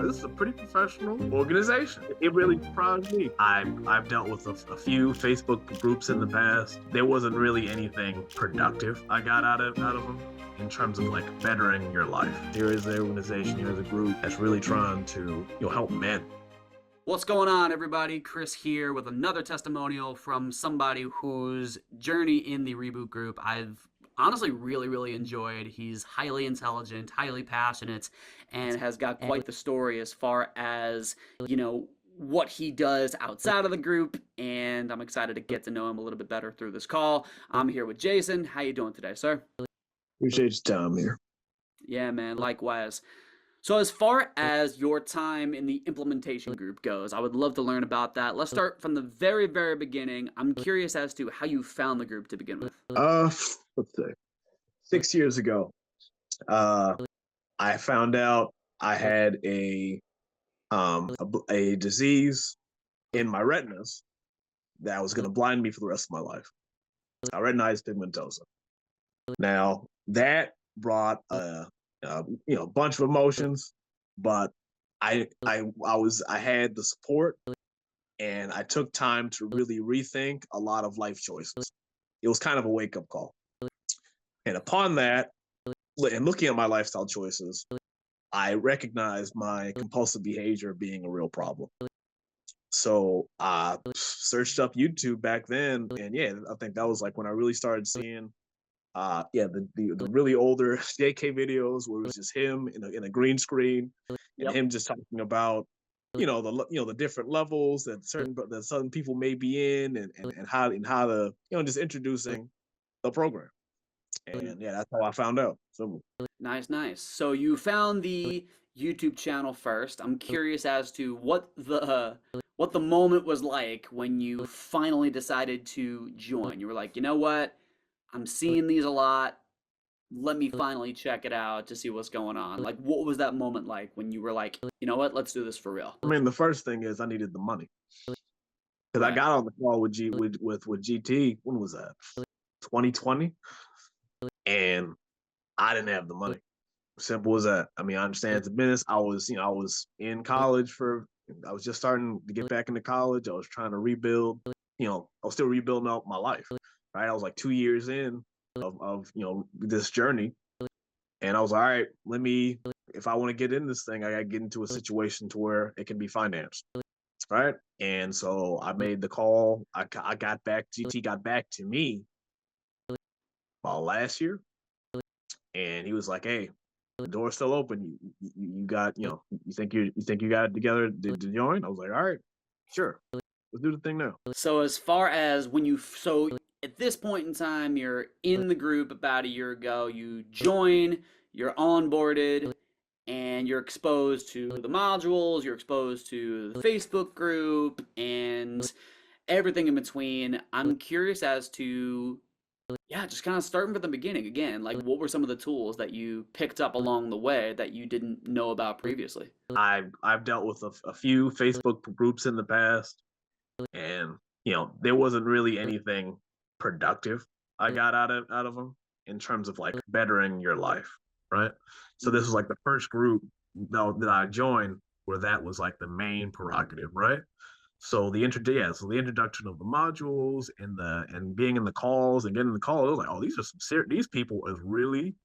this is a pretty professional organization. It really surprised me. I've dealt with a few Facebook groups in the past. There wasn't really anything productive I got out of them in terms of like bettering your life. Here is an organization, here's a group that's really trying to help men. What's going on, everybody? Chris here with another testimonial from somebody whose journey in the Reboot group I've honestly really enjoyed. He's highly intelligent, highly passionate, and has got quite the story as far as, what he does outside of the group, and I'm excited to get to know him a little bit better through this call. I'm here with Jason. How you doing today, sir? Appreciate your time here. Yeah, man, likewise. So as far as your time in the implementation group goes, I would love to learn about that. Let's start from the very beginning. I'm curious as to how you found the group to begin with. Let's see. 6 years ago, I found out I had a disease in my retinas that was going to blind me for the rest of my life. Retinitis pigmentosa. Now that brought a bunch of emotions, but I had the support, and I took time to really rethink a lot of life choices. It was kind of a wake-up call. And upon that, and looking at my lifestyle choices, I recognized my compulsive behavior being a real problem. So I searched up YouTube back then, and I think that was like when I really started seeing the really older JK videos where it was just him in a green screen, and him just talking about the different levels that certain people may be in, and how to just introducing the program. And that's how I found out. So Nice. So you found the YouTube channel first. I'm curious as to what the moment was like when you finally decided to join. You were like, you know what? I'm seeing these a lot. Let me finally check it out to see what's going on. Like, what was that moment like when you were like, you know what? Let's do this for real. I mean, the first thing is I needed the money, because I got on the call with GT. When was that? 2020, and I didn't have the money. Simple as that. I mean, I understand it's a business. I was in college I was just starting to get back into college. I was trying to rebuild. I was still rebuilding out my life. Right, I was like 2 years in of this journey, and I was like, all right, if I want to get in this thing, I got to get into a situation to where it can be financed, right? And so I made the call. I got back. GT got back to me about last year, and he was like, hey, the door's still open. You got you think you got it together to join? I was like, all right, sure, let's do the thing now. So as far as at this point in time, you're in the group about a year ago, you join, you're onboarded, and you're exposed to the modules, you're exposed to the Facebook group, and everything in between. I'm curious as to, just kind of starting from the beginning again. Like, what were some of the tools that you picked up along the way that you didn't know about previously? I've dealt with a few Facebook groups in the past, and there wasn't really anything productive I got out of them in terms of like bettering your life, right? So this was like the first group that I joined where that was like the main prerogative, right? So the introduction of the modules and being in the calls and getting the call, it was like, oh, these are some serious. These people is really,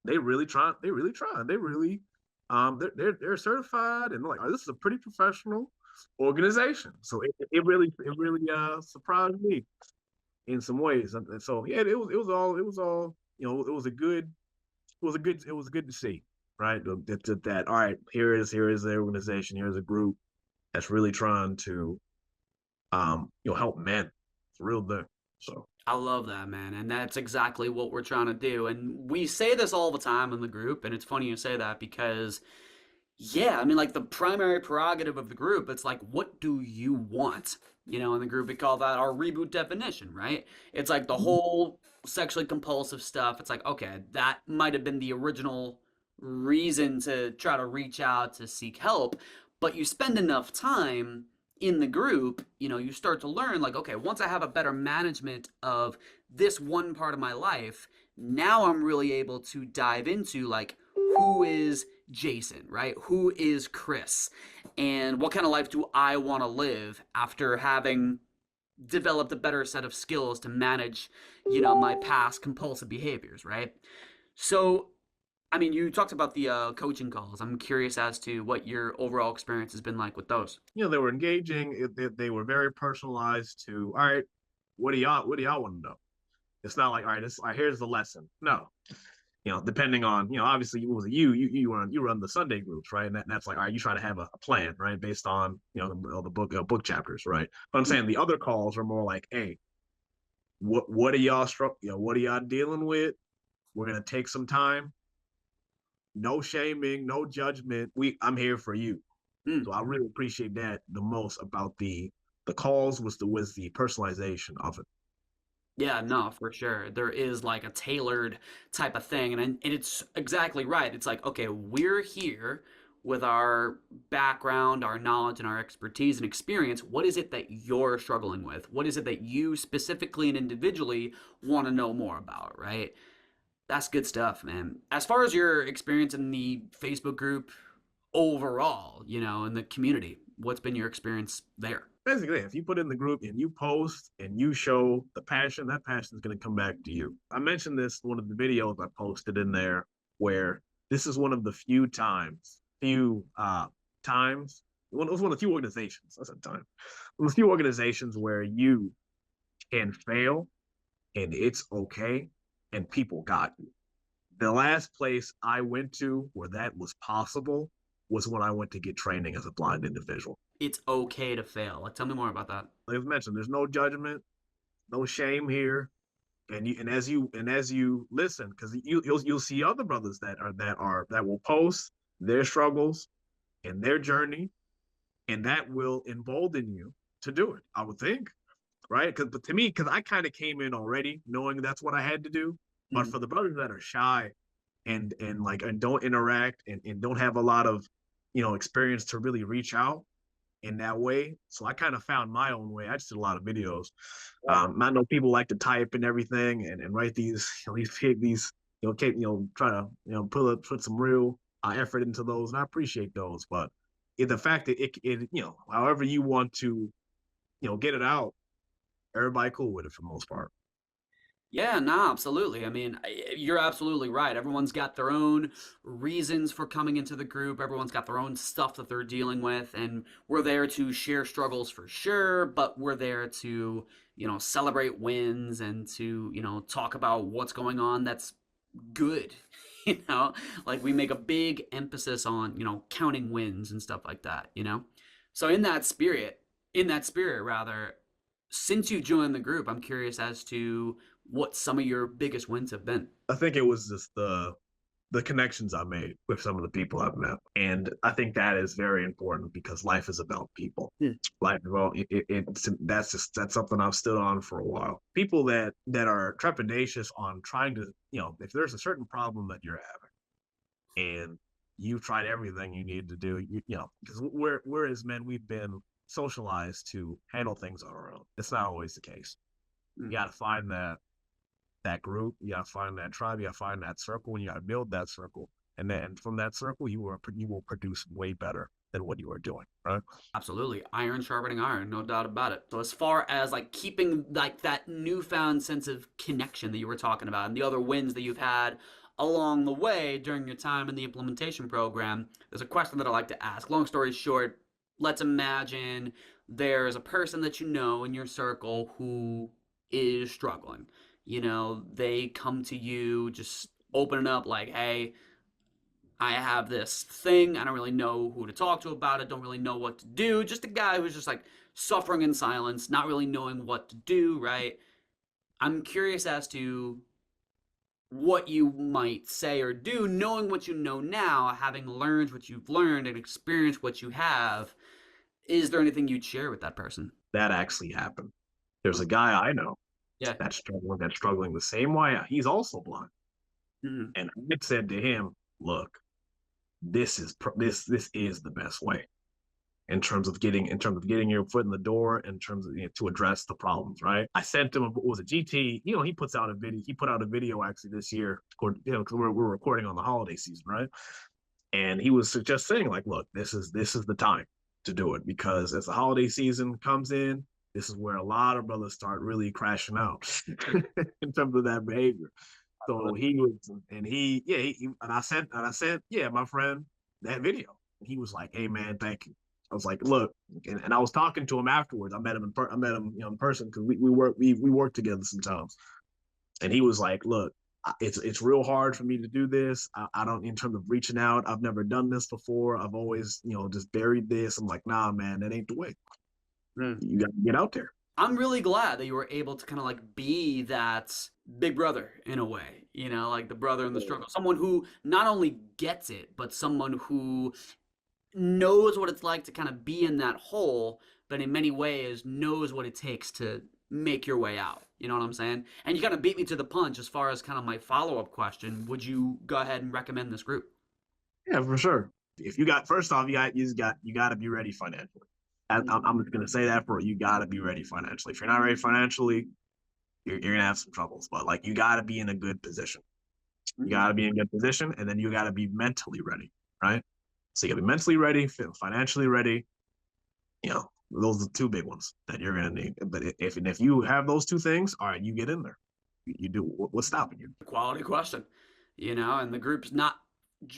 they really trying. They really, they're certified, and they're like, oh, this is a pretty professional organization. So it really surprised me in some ways. And so it was all it was good to see, right? That all right, here is the organization, here's a group that's really trying to help men. It's a real thing. So I love that, man, and that's exactly what we're trying to do. And we say this all the time in the group, and it's funny you say that because I mean, like, the primary prerogative of the group, it's like, what do you want? In the group, we call that our reboot definition, right? It's like the whole sexually compulsive stuff. It's like, okay, that might have been the original reason to try to reach out to seek help, but you spend enough time in the group, you start to learn, like, okay, once I have a better management of this one part of my life, now I'm really able to dive into, like, who is Jason, right? Who is Chris? And what kind of life do I want to live after having developed a better set of skills to manage, my past compulsive behaviors, right? So, I mean, you talked about the coaching calls. I'm curious as to what your overall experience has been like with those. They were engaging. They were very personalized to, all right, what do y'all want to know? It's not like, all right, here's the lesson. No, depending on, obviously it was you run the Sunday groups, right? And that's like, all right, you try to have a plan, right, based on the book chapters, right? But I'm saying the other calls are more like, hey, what are y'all what are y'all dealing with? We're gonna take some time. No shaming, no judgment. I'm here for you. Mm. So I really appreciate that the most about the calls was the personalization of it. Yeah, no, for sure. There is like a tailored type of thing, and it's exactly right. It's like, okay, we're here with our background, our knowledge, and our expertise and experience. What is it that you're struggling with? What is it that you specifically and individually want to know more about, right? That's good stuff, man. As far as your experience in the Facebook group overall, in the community, what's been your experience there? Basically, if you put in the group and you post and you show the passion, that passion is going to come back to you. I mentioned this in one of the videos I posted in there, where this is one of the few times. It was one of the few organizations. I said time. One of the few organizations where you can fail and it's okay, and people got you. The last place I went to where that was possible was when I went to get training as a blind individual. It's okay to fail. Like, tell me more about that. Like I mentioned, there's no judgment, no shame here. And as you listen, because you'll see other brothers that will post their struggles and their journey, and that will embolden you to do it, I would think, right? But to me, because I kind of came in already knowing that's what I had to do. But Mm. for the brothers that are shy and don't interact and don't have a lot of experience to really reach out in that way. So I kind of found my own way. I just did a lot of videos. I know people like to type and everything and write these try to put some real effort into those, and I appreciate those. But the fact that it however you want to get it out, everybody cool with it for the most part. Yeah, no, absolutely. I mean, you're absolutely right. Everyone's got their own reasons for coming into the group. Everyone's got their own stuff that they're dealing with, and we're there to share struggles for sure, but we're there to, celebrate wins and to, talk about what's going on that's good. You know, like we make a big emphasis on, counting wins and stuff like that. So in that spirit rather, since you joined the group, I'm curious as to what some of your biggest wins have been. I think it was just the connections I made with some of the people I've met. And I think that is very important because life is about people. Yeah. Life, well, that's something I've stood on for a while. People that are trepidatious on trying to, if there's a certain problem that you're having and you've tried everything you need to do, because we're as men, we've been socialized to handle things on our own. It's not always the case. You got to find that group, you gotta find that tribe, you gotta find that circle, and you gotta build that circle. And then from that circle, you will produce way better than what you are doing, right? Absolutely. Iron sharpening iron, no doubt about it. So as far as like keeping like that newfound sense of connection that you were talking about and the other wins that you've had along the way during your time in the implementation program, there's a question that I like to ask. Long story short, let's imagine there's a person that you know in your circle who is struggling. They come to you just opening up like, hey, I have this thing. I don't really know who to talk to about it. Don't really know what to do. Just a guy who's just like suffering in silence, not really knowing what to do, right? I'm curious as to what you might say or do, knowing what you know now, having learned what you've learned and experienced what you have. Is there anything you'd share with that person? That actually happened. There's a guy I know Yeah. that's struggling the same way. He's also blind. Mm-hmm. And I said to him, look, this is the best way in terms of getting your foot in the door, in terms of to address the problems, right? I sent him was a GT. He put out a video actually this year, because we're recording on the holiday season, right? And he was just saying, like, look, this is the time to do it, because as the holiday season comes in, this is where a lot of brothers start really crashing out in terms of that behavior. So he was, and and I said, yeah, my friend, that video. And he was like, hey man, thank you. I was like, look, and I was talking to him afterwards. I met him, in person, because we work together sometimes. And he was like, look, it's real hard for me to do this. I don't, in terms of reaching out, I've never done this before. I've always, just buried this. I'm like, nah, man, that ain't the way. Mm. You got to get out there. I'm really glad that you were able to kind of like be that big brother in a way, like the brother in the struggle, someone who not only gets it, but someone who knows what it's like to kind of be in that hole, but in many ways knows what it takes to make your way out. You know what I'm saying? And you kind of beat me to the punch as far as kind of my follow up question. Would you go ahead and recommend this group? Yeah, for sure. If you got, first off, you got to be ready financially. I'm just gonna say that, for you got to be ready financially. If you're not ready financially, you're gonna have some troubles. But like, you got to be in a good position. You got to be in a good position, and then you got to be mentally ready, right? So you got to be mentally ready, financially ready. Those are the two big ones that you're gonna need. But if you have those two things, all right, you get in there. You do. What's stopping you? Quality question. And the group's not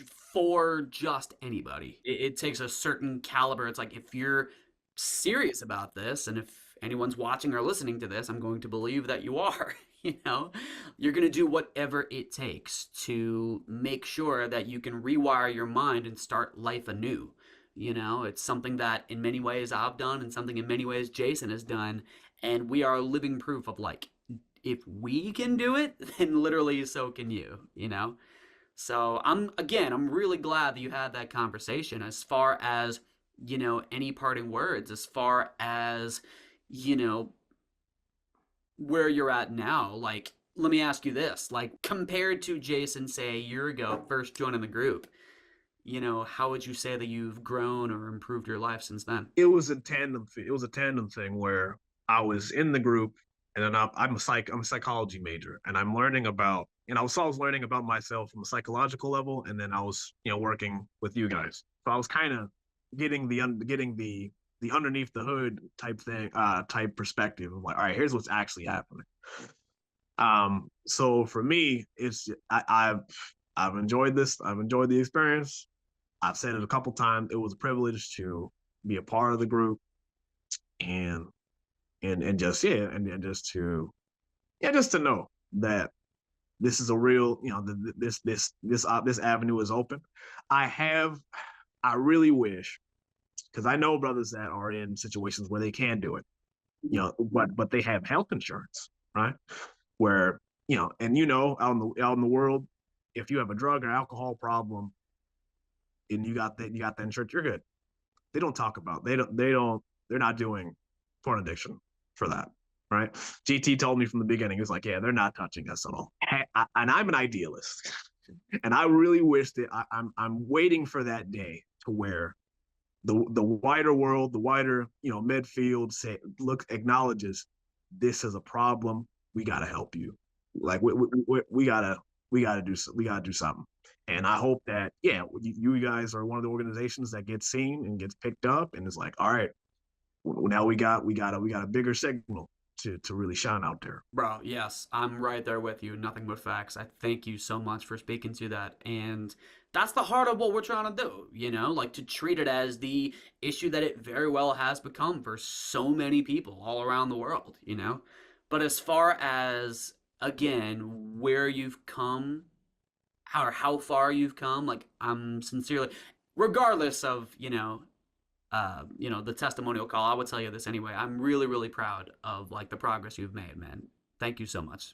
for just anybody. It takes a certain caliber. It's like, if you're serious about this, and if anyone's watching or listening to this, I'm going to believe that you are. You're going to do whatever it takes to make sure that you can rewire your mind and start life anew. It's something that in many ways I've done, and something in many ways Jason has done. And we are living proof of, like, if we can do it, then literally so can you. So I'm really glad that you had that conversation. As far as, any parting words, as far as, you know, where you're at now, like, let me ask you this, like, compared to Jason, say, a year ago, first joining the group, how would you say that you've grown or improved your life since then? It was a tandem. It was a tandem thing where I was in the group, and then I'm a psychology major, and I'm learning about, I was always learning about myself from a psychological level, and then I was, working with you guys. So I was kind of getting the underneath the hood type thing, type perspective of, like, all right, here's what's actually happening. So for me, I've enjoyed this. I've enjoyed the experience. I've said it a couple times. It was a privilege to be a part of the group, and just, just to know that this is a real, this avenue is open. I really wish, because I know brothers that are in situations where they can do it, but they have health insurance, right? Where, and out in the world, if you have a drug or alcohol problem and you got that insurance, you're good. They don't talk about, they're not doing porn addiction for that, right? GT told me from the beginning, he was like, yeah, they're not touching us at all. And I'm an idealist, and I really wish that I'm waiting for that day to where the wider world, the wider, midfield, acknowledges this is a problem. We got to help you. Like, we gotta do something. And I hope that, yeah, you guys are one of the organizations that gets seen and gets picked up, and is like, all right, now we got a bigger signal to really shine out there. Bro, yes, I'm right there with you. Nothing but facts. I thank you so much for speaking to that. And that's the heart of what we're trying to do, like, to treat it as the issue that it very well has become for so many people all around the world. But as far as, again, where you've come, or how far you've come, like, I'm sincerely, regardless of, the testimonial call, I would tell you this anyway. I'm really, really proud of, like, the progress you've made, man. Thank you so much.